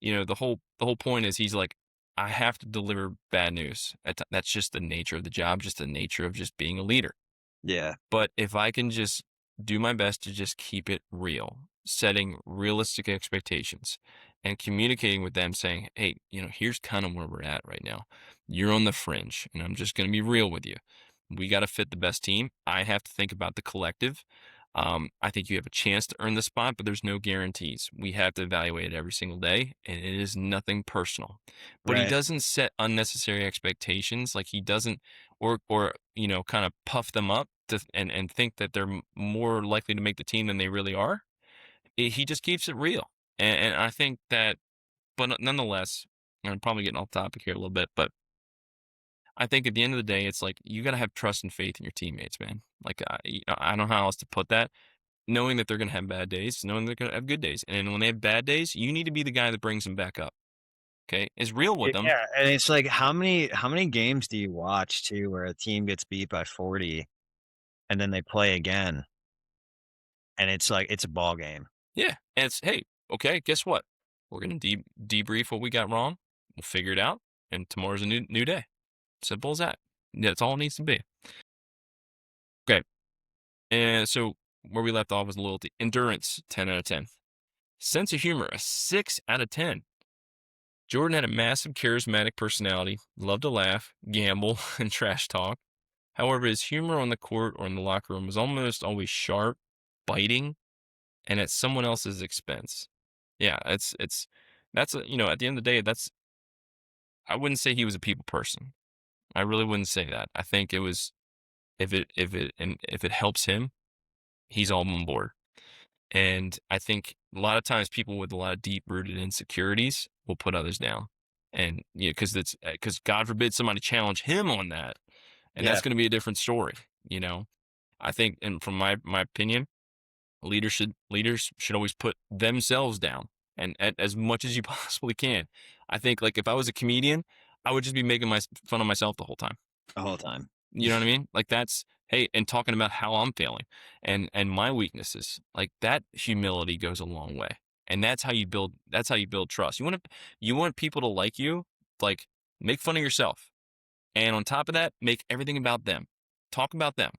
the whole point is he's like, I have to deliver bad news. That's just the nature of the job, just the nature of just being a leader. Yeah, But if I can just do my best to just keep it real, setting realistic expectations and communicating with them saying, hey, here's kind of where we're at right now. You're on the fringe, and I'm just going to be real with you. We got to fit the best team. I have to think about the collective. I think you have a chance to earn the spot, but there's no guarantees. We have to evaluate it every single day, and it is nothing personal. But he right, doesn't set unnecessary expectations. Like he doesn't, or kind of puff them up and think that they're more likely to make the team than they really are. He just keeps it real, and I think that. But nonetheless, I'm probably getting off topic here a little bit, but I think at the end of the day, it's like you got to have trust and faith in your teammates, man. Like I don't know how else to put that. Knowing that they're going to have bad days, knowing they're going to have good days, and when they have bad days, you need to be the guy that brings them back up. Okay, is real with them. yeah, and it's like, how many games do you watch too where a team gets beat by 40 and then they play again, and it's like it's a ball game. Yeah, and it's hey, okay, guess what? We're going to debrief what we got wrong. We'll figure it out, and tomorrow's a new day. Simple as that. That's all it needs to be. Okay, and so where we left off was loyalty, endurance, 10 out of 10. Sense of humor, a 6 out of 10. Jordan had a massive charismatic personality, loved to laugh, gamble, and trash talk. However, his humor on the court or in the locker room was almost always sharp, biting, and at someone else's expense. Yeah, it's that's at the end of the day, that's I wouldn't say he was a people person. I really wouldn't say that. I think it was if it helps him, he's all on board. And I think a lot of times people with a lot of deep rooted insecurities will put others down. And because God forbid somebody challenge him on that, and Yeah, that's going to be a different story. You know, I think, and from my opinion, leaders should always put themselves down, and as much as you possibly can. I think like if I was a comedian, I would just be making my fun of myself the whole time. the whole time. You know what I mean? Like that's hey, and talking about how I'm feeling and my weaknesses. Like that humility goes a long way. And that's how you build trust. You want people to like you, like make fun of yourself. And on top of that, make everything about them. Talk about them.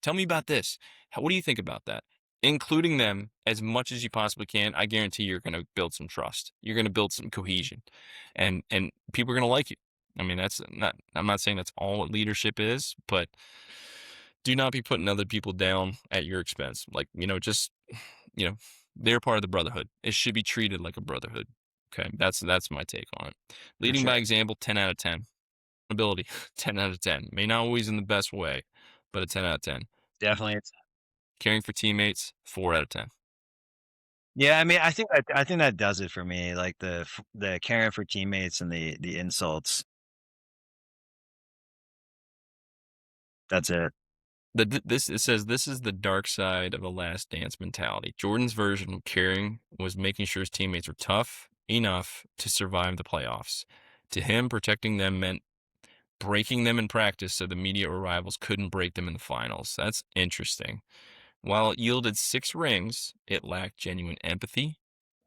Tell me about this. What do you think about that? Including them as much as you possibly can. I guarantee you're going to build some trust. You're going to build some cohesion, and people are going to like you. I mean, that's not. I'm not saying that's all what leadership is, but do not be putting other people down at your expense. Like just you know, they're part of the brotherhood. It should be treated like a brotherhood. Okay, that's my take on it. For Leading sure. by example, 10 out of 10. Ability, 10 out of 10. May not always in the best way, but a 10 out of 10. Definitely, it's Caring for teammates, 4 out of 10. yeah, I mean, I think that does it for me, like, the caring for teammates and the insults. That's it. This it says this is the dark side of the last dance mentality. Jordan's version of caring was making sure his teammates were tough enough to survive the playoffs. To him, protecting them meant breaking them in practice so the media or rivals couldn't break them in the finals. That's interesting. While it yielded 6 rings, it lacked genuine empathy,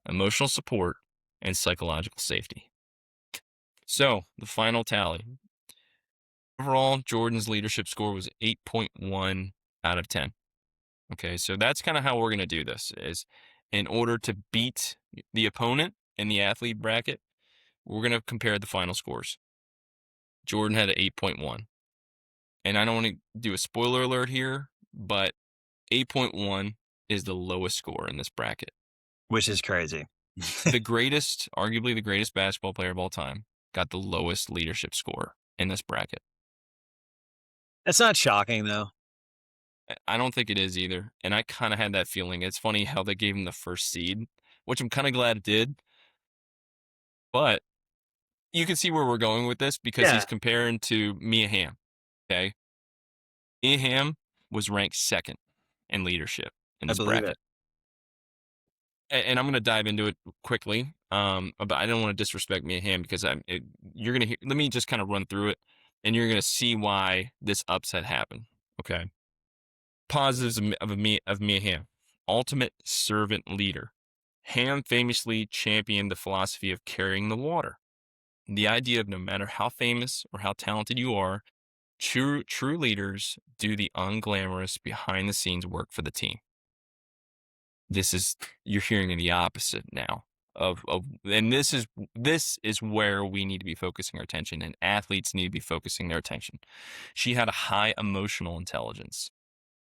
emotional support, and psychological safety. So, the final tally. Overall, Jordan's leadership score was 8.1 out of 10. Okay, so that's kind of how we're going to do this is in order to beat the opponent in the athlete bracket, we're going to compare the final scores. Jordan had an 8.1. And I don't want to do a spoiler alert here, but 8.1 is the lowest score in this bracket. Which is crazy. The greatest, arguably the greatest basketball player of all time, got the lowest leadership score in this bracket. It's not shocking, though. I don't think it is either. And I kind of had that feeling. It's funny how they gave him the first seed, which I'm kind of glad it did. But you can see where we're going with this because he's Yeah, comparing to Mia Hamm. Okay. Mia Hamm was ranked second in leadership in I this believe it. bracket. And I'm going to dive into it quickly. But I don't want to disrespect Mia Hamm because you're going to hear, let me just kind of run through it and you're going to see why this upset happened. Okay. Positives of Mia Hamm. Ultimate servant leader. Hamm famously championed the philosophy of carrying the water. The idea of no matter how famous or how talented you are, true leaders do the unglamorous behind the scenes work for the team. This is you're hearing the opposite now and this is where we need to be focusing our attention and athletes need to be focusing their attention. She had a high emotional intelligence.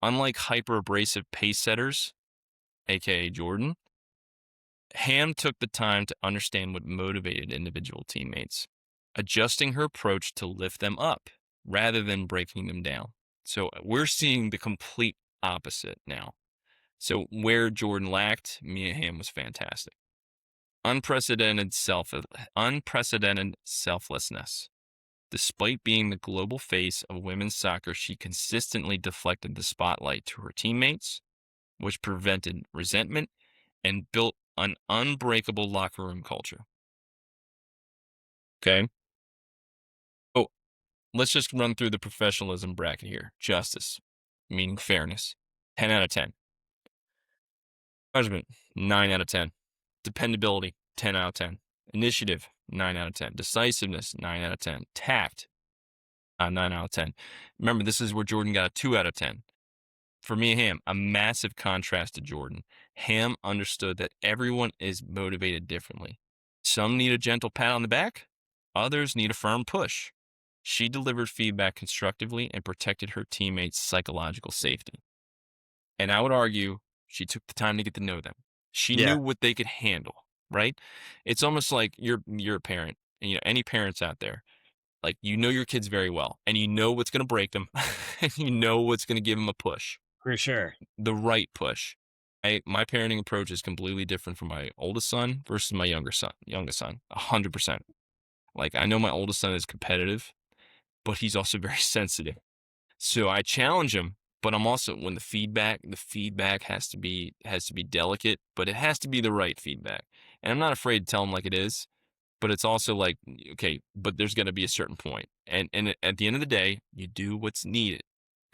Unlike hyper abrasive pace setters, aka Jordan, Ham took the time to understand what motivated individual teammates, adjusting her approach to lift them up rather than breaking them down. So we're seeing the complete opposite now. So where Jordan lacked, Mia Hamm was fantastic. Unprecedented selflessness. Despite being the global face of women's soccer, she consistently deflected the spotlight to her teammates, which prevented resentment and built an unbreakable locker room culture. Okay. Oh, let's just run through the professionalism bracket here. Justice, meaning fairness, 10 out of 10. Judgment, 9 out of 10. Dependability, 10 out of 10. Initiative, 9 out of 10. Decisiveness, 9 out of 10. Tact, 9 out of 10. Remember, this is where Jordan got a 2 out of 10. For me and Ham, a massive contrast to Jordan. Ham understood that everyone is motivated differently. Some need a gentle pat on the back, others need a firm push. She delivered feedback constructively and protected her teammates' psychological safety. And I would argue she took the time to get to know them. She Yeah, knew what they could handle, right? It's almost like you're a parent, and any parents out there, like you know your kids very well, and you know what's going to break them, and you know what's going to give them a push, for sure. the right push. My parenting approach is completely different from my oldest son versus my youngest son, 100%. Like I know my oldest son is competitive, but he's also very sensitive. So I challenge him, but I'm also when the feedback has to be delicate, but it has to be the right feedback. And I'm not afraid to tell him like it is, but it's also like, okay, but there's going to be a certain point. And at the end of the day, you do what's needed.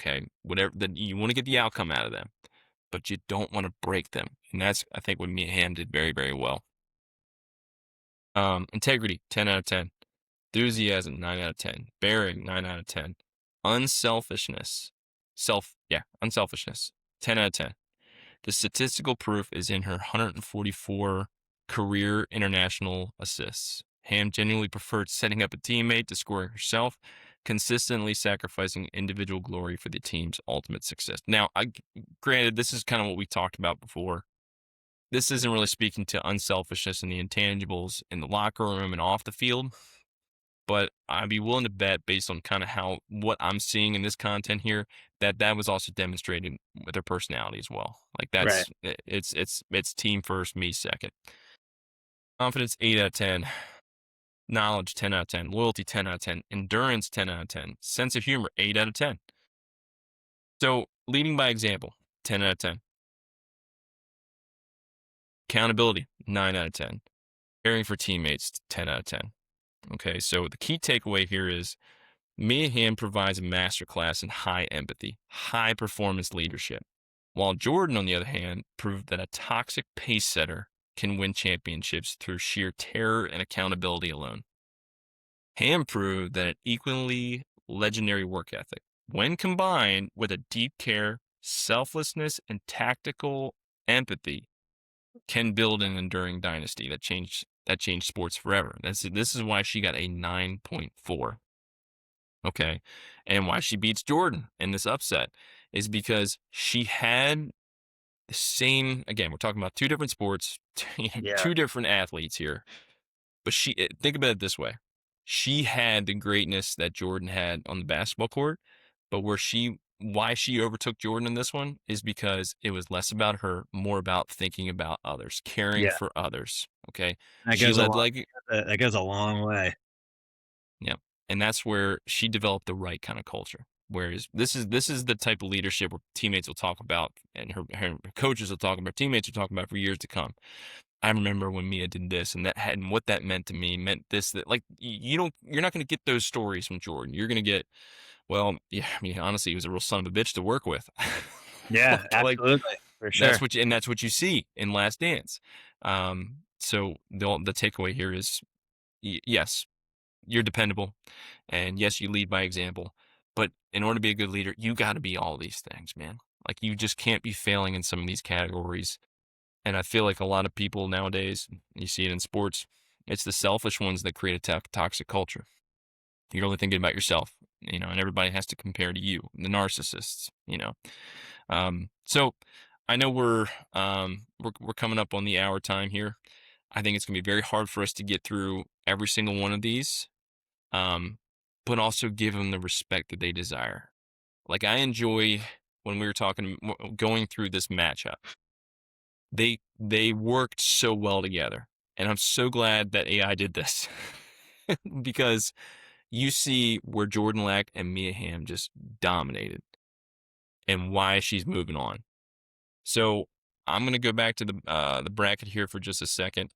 Okay? Whatever that you want to get the outcome out of them, but you don't want to break them. And that's I think what Mia Hamm did very, very well. Integrity, 10 out of 10. Enthusiasm, 9 out of 10. Bearing, 9 out of 10. Unselfishness, unselfishness, 10 out of 10. The statistical proof is in her 144 career international assists. Ham genuinely preferred setting up a teammate to scoring herself, consistently sacrificing individual glory for the team's ultimate success. Now, granted, this is kind of what we talked about before. This isn't really speaking to unselfishness and the intangibles in the locker room and off the field, but I'd be willing to bet based on kind of what I'm seeing in this content here that was also demonstrated with her personality as well. Like Right. it's team first, me second. Confidence 8 out of 10. Knowledge 10 out of 10. Loyalty 10 out of 10. Endurance 10 out of 10. Sense of humor 8 out of 10. So leading by example, 10 out of 10. Accountability, 9 out of 10. Caring for teammates, 10 out of 10. Okay, so the key takeaway here is Mia Hamm provides a masterclass in high empathy, high performance leadership, while Jordan, on the other hand, proved that a toxic pace setter can win championships through sheer terror and accountability alone. Hamm proved that an equally legendary work ethic, when combined with a deep care, selflessness, and tactical empathy, can build an enduring dynasty that changed sports forever. This is why she got a 9.4. Okay. And why she beats Jordan in this upset is because she had the same, again, we're talking about two different sports, Yeah, two different athletes here. But think about it this way. She had the greatness that Jordan had on the basketball court, but why she overtook Jordan in this one is because it was less about her, more about thinking about others, caring yeah, for others. Okay. that She goes a led long like, that goes a long way. yeah. And that's where she developed the right kind of culture. Whereas this is the type of leadership where teammates will talk about and her coaches will talk about, teammates will talk about for years to come. I remember when Mia did this and what that meant to me meant this, that like you're not going to get those stories from Jordan. You're going to get, well, yeah, I mean, honestly, he was a real son of a bitch to work with. Yeah, like absolutely, for sure. that's what you see in Last Dance. So the takeaway here is yes, you're dependable, and yes, you lead by example. But in order to be a good leader, you got to be all these things, man. Like you just can't be failing in some of these categories. And I feel like a lot of people nowadays, you see it in sports, it's the selfish ones that create a toxic culture. You're only thinking about yourself, and everybody has to compare to you, the narcissists. So I know we're coming up on the hour time here. I think it's gonna be very hard for us to get through every single one of these, um, but also give them the respect that they desire. Like I enjoy when we were talking, going through this matchup. They worked so well together, and I'm so glad that AI did this because you see where Jordan Lack and Mia Hamm just dominated and why she's moving on. So I'm gonna go back to the bracket here for just a second,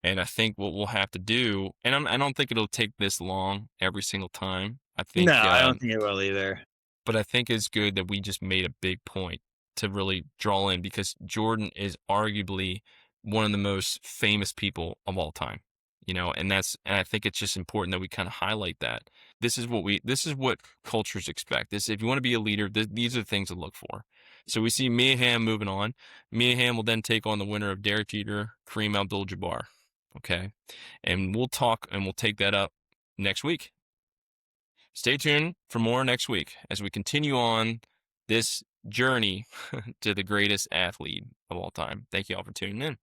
and I think what we'll have to do, and I don't think it'll take this long every single time. No, I don't think it will either. But I think it's good that we just made a big point to really draw in because Jordan is arguably one of the most famous people of all time. And I think it's just important that we kind of highlight that. This is what cultures expect. If you want to be a leader, these are the things to look for. So we see Mia Hamm moving on. Mia Hamm will then take on the winner of Derek Jeter, Kareem Abdul-Jabbar. Okay. And we'll talk and we'll take that up next week. Stay tuned for more next week as we continue on this journey to the greatest athlete of all time. Thank you all for tuning in.